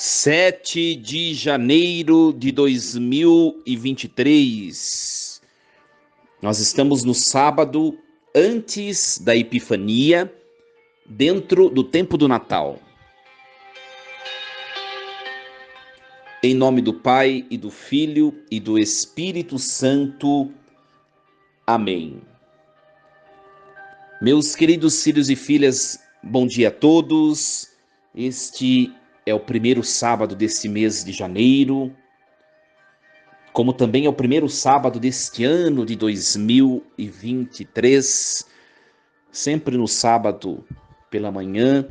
7 de janeiro de 2023. Nós estamos no sábado antes da Epifania, dentro do tempo do Natal. Em nome do Pai, e do Filho, e do Espírito Santo. Amém. Meus queridos filhos e filhas, bom dia a todos. Este é o primeiro sábado deste mês de janeiro, como também é o primeiro sábado deste ano de 2023. Sempre no sábado pela manhã,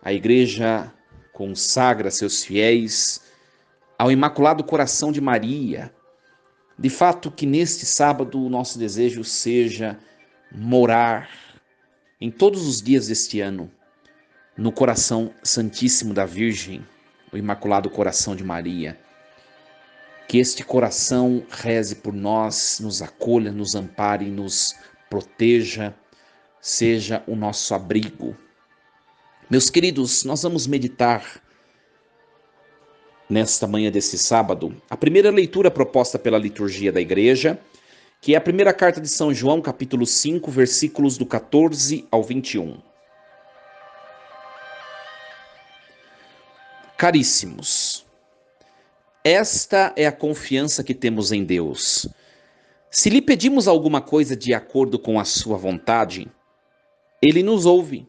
a igreja consagra seus fiéis ao Imaculado Coração de Maria. De fato, que neste sábado o nosso desejo seja morar em todos os dias deste ano no coração santíssimo da Virgem, o Imaculado Coração de Maria. Que este coração reze por nós, nos acolha, nos ampare, nos proteja, seja o nosso abrigo. Meus queridos, nós vamos meditar nesta manhã desse sábado a primeira leitura proposta pela liturgia da igreja, que é a primeira carta de São João, capítulo 5, versículos do 14 ao 21. Caríssimos, esta é a confiança que temos em Deus. Se lhe pedimos alguma coisa de acordo com a sua vontade, ele nos ouve.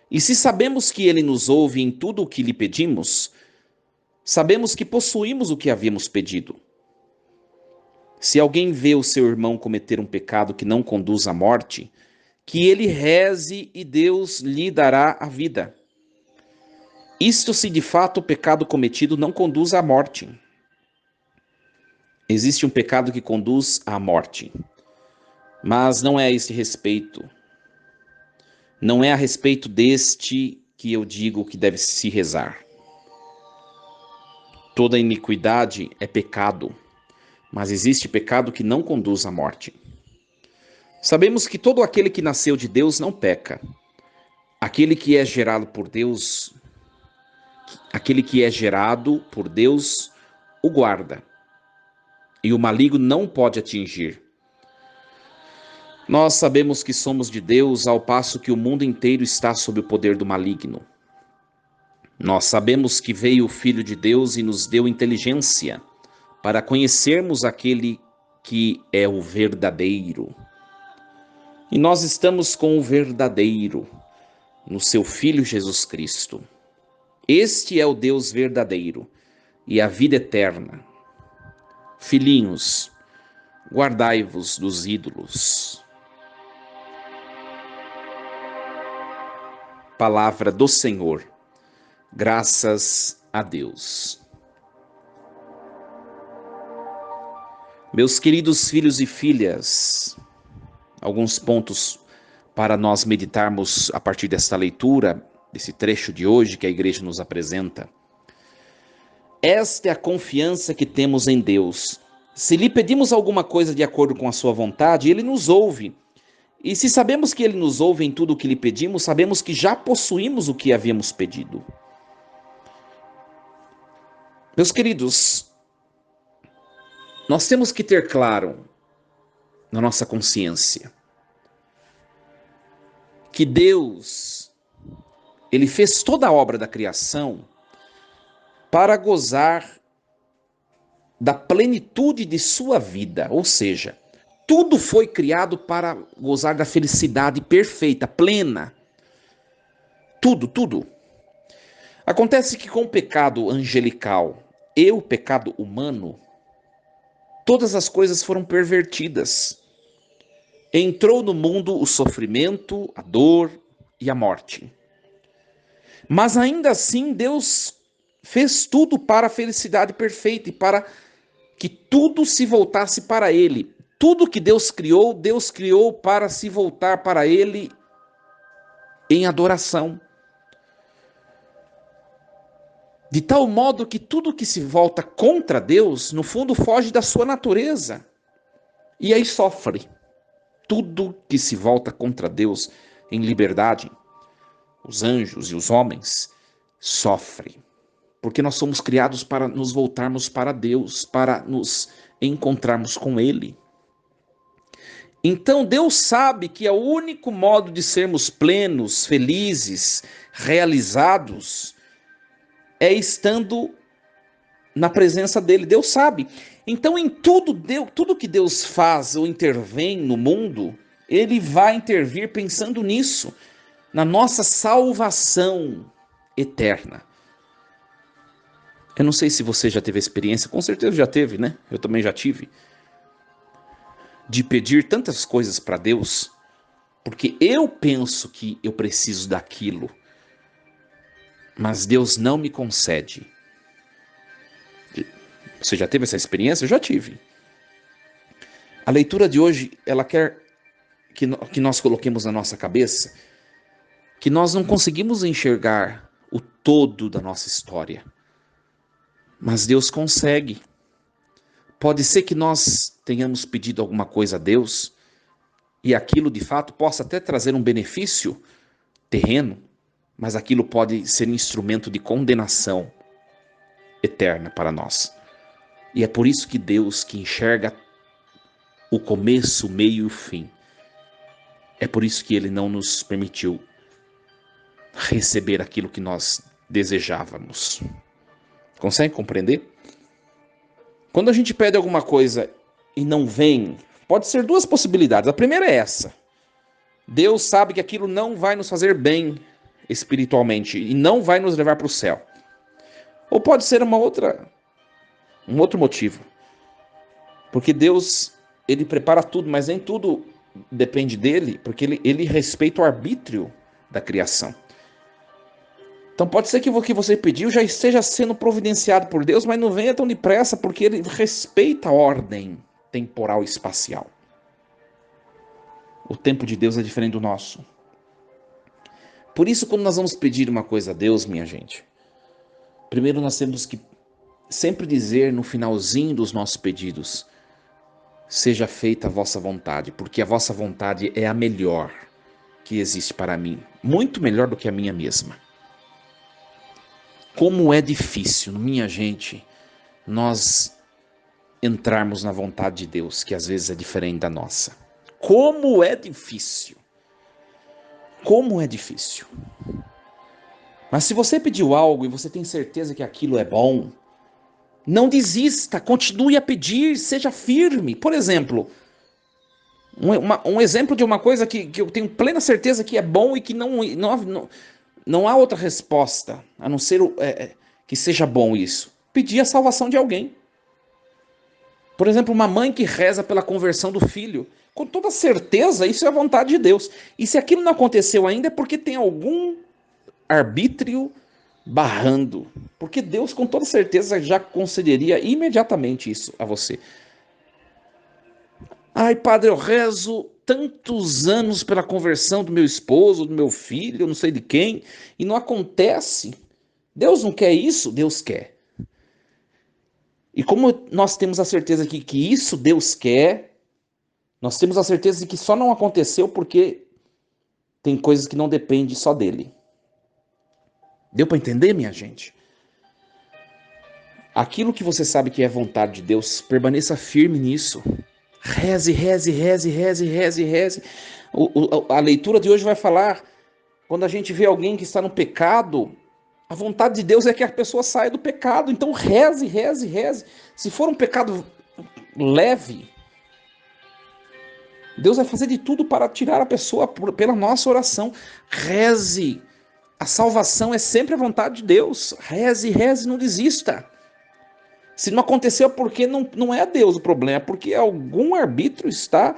E se sabemos que ele nos ouve em tudo o que lhe pedimos, sabemos que possuímos o que havíamos pedido. Se alguém vê o seu irmão cometer um pecado que não conduz à morte, que ele reze e Deus lhe dará a vida. Isto se de fato o pecado cometido não conduz à morte. Existe um pecado que conduz à morte, mas não é a este respeito. Não é a respeito deste que eu digo que deve se rezar. Toda iniquidade é pecado, mas existe pecado que não conduz à morte. Sabemos que todo aquele que nasceu de Deus não peca. Aquele que é gerado por Deus o guarda, e o maligno não pode atingir. Nós sabemos que somos de Deus, ao passo que o mundo inteiro está sob o poder do maligno. Nós sabemos que veio o Filho de Deus e nos deu inteligência para conhecermos aquele que é o verdadeiro. E nós estamos com o verdadeiro no seu Filho Jesus Cristo. Este é o Deus verdadeiro e a vida eterna. Filhinhos, guardai-vos dos ídolos. Palavra do Senhor. Graças a Deus. Meus queridos filhos e filhas, alguns pontos para nós meditarmos a partir desta leitura, desse trecho de hoje que a igreja nos apresenta. Esta é a confiança que temos em Deus. Se lhe pedimos alguma coisa de acordo com a sua vontade, ele nos ouve. E se sabemos que ele nos ouve em tudo o que lhe pedimos, sabemos que já possuímos o que havíamos pedido. Meus queridos, nós temos que ter claro na nossa consciência que Deus, ele fez toda a obra da criação para gozar da plenitude de sua vida, ou seja, tudo foi criado para gozar da felicidade perfeita, plena. Tudo. Acontece que com o pecado angelical e o pecado humano, todas as coisas foram pervertidas. Entrou no mundo o sofrimento, a dor e a morte. Mas ainda assim, Deus fez tudo para a felicidade perfeita e para que tudo se voltasse para Ele. Tudo que Deus criou para se voltar para Ele em adoração. De tal modo que tudo que se volta contra Deus, no fundo, foge da sua natureza. E aí sofre. Tudo que se volta contra Deus em liberdade, os anjos e os homens, sofrem. porque nós somos criados para nos voltarmos para Deus, para nos encontrarmos com Ele. Então Deus sabe que é o único modo de sermos plenos, felizes, realizados, é estando na presença dele. Deus sabe. Então em tudo que Deus faz ou intervém no mundo, ele vai intervir pensando nisso, na nossa salvação eterna. Eu não sei se você já teve experiência, com certeza já teve, né? Eu também já tive, de pedir tantas coisas para Deus, porque eu penso que eu preciso daquilo, mas Deus não me concede. Você já teve essa experiência? Eu já tive. A leitura de hoje, ela quer que nós coloquemos na nossa cabeça que nós não conseguimos enxergar o todo da nossa história, mas Deus consegue. Pode ser que nós tenhamos pedido alguma coisa a Deus e aquilo de fato possa até trazer um benefício terreno, mas aquilo pode ser instrumento de condenação eterna para nós. E é por isso que Deus, que enxerga o começo, o meio e o fim, é por isso que Ele não nos permitiu receber aquilo que nós desejávamos. Consegue compreender? Quando a gente pede alguma coisa e não vem, pode ser duas possibilidades. A primeira é essa: Deus sabe que aquilo não vai nos fazer bem espiritualmente e não vai nos levar para o céu. Ou pode ser um outro motivo. Porque Deus, Ele prepara tudo, mas nem tudo depende dele, porque ele respeita o arbítrio da criação. Então pode ser que o que você pediu já esteja sendo providenciado por Deus, mas não venha tão depressa, porque Ele respeita a ordem temporal e espacial. O tempo de Deus é diferente do nosso. Por isso, quando nós vamos pedir uma coisa a Deus, minha gente, primeiro nós temos que sempre dizer no finalzinho dos nossos pedidos: seja feita a vossa vontade, porque a vossa vontade é a melhor que existe para mim, muito melhor do que a minha mesma. Como é difícil, minha gente, nós entrarmos na vontade de Deus, que às vezes é diferente da nossa. Como é difícil. Como é difícil. Mas se você pediu algo e você tem certeza que aquilo é bom, não desista, continue a pedir, seja firme. Por exemplo, um exemplo de uma coisa que eu tenho plena certeza que é bom e que não há outra resposta, a não ser que seja bom isso. Pedir a salvação de alguém. Por exemplo, uma mãe que reza pela conversão do filho. Com toda certeza, isso é a vontade de Deus. E se aquilo não aconteceu ainda, é porque tem algum arbítrio barrando. Porque Deus, com toda certeza, já concederia imediatamente isso a você. Ai, padre, eu rezo tantos anos pela conversão do meu esposo, do meu filho, não sei de quem, e não acontece. Deus não quer isso? Deus quer. E como nós temos a certeza que isso Deus quer, nós temos a certeza de que só não aconteceu porque tem coisas que não dependem só dele. Deu para entender, minha gente? Aquilo que você sabe que é vontade de Deus, permaneça firme nisso. Reze, reze, reze, reze, reze, reze. A leitura de hoje vai falar, quando a gente vê alguém que está no pecado, a vontade de Deus é que a pessoa saia do pecado. Então reze, reze, reze. Se for um pecado leve, Deus vai fazer de tudo para tirar a pessoa pela nossa oração. Reze. A salvação é sempre a vontade de Deus. Reze, reze, não desista. Se não aconteceu é porque não é Deus o problema, é porque algum arbítrio está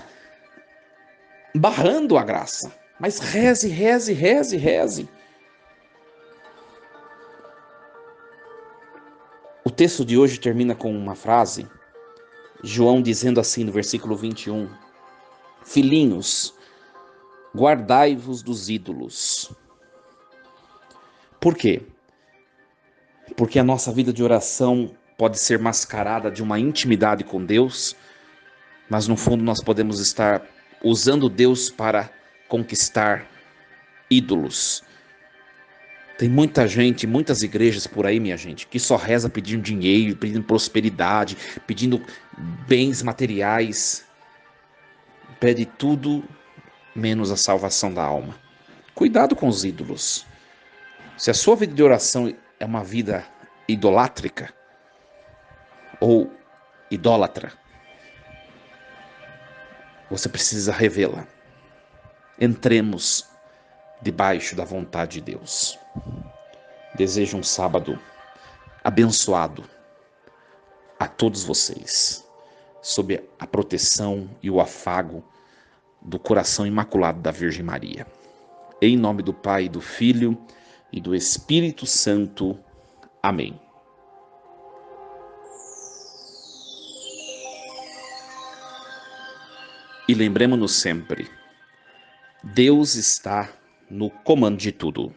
barrando a graça. Mas reze, reze, reze, reze. O texto de hoje termina com uma frase, João dizendo assim no versículo 21, filhinhos, guardai-vos dos ídolos. Por quê? Porque a nossa vida de oração pode ser mascarada de uma intimidade com Deus, mas no fundo nós podemos estar usando Deus para conquistar ídolos. Tem muita gente, muitas igrejas por aí, minha gente, que só reza pedindo dinheiro, pedindo prosperidade, pedindo bens materiais, pede tudo menos a salvação da alma. Cuidado com os ídolos. Se a sua vida de oração é uma vida idolátrica ou idólatra, você precisa revê-la. Entremos debaixo da vontade de Deus. Desejo um sábado abençoado a todos vocês, sob a proteção e o afago do coração imaculado da Virgem Maria. Em nome do Pai, do Filho e do Espírito Santo. Amém. E lembremos-nos sempre, Deus está no comando de tudo.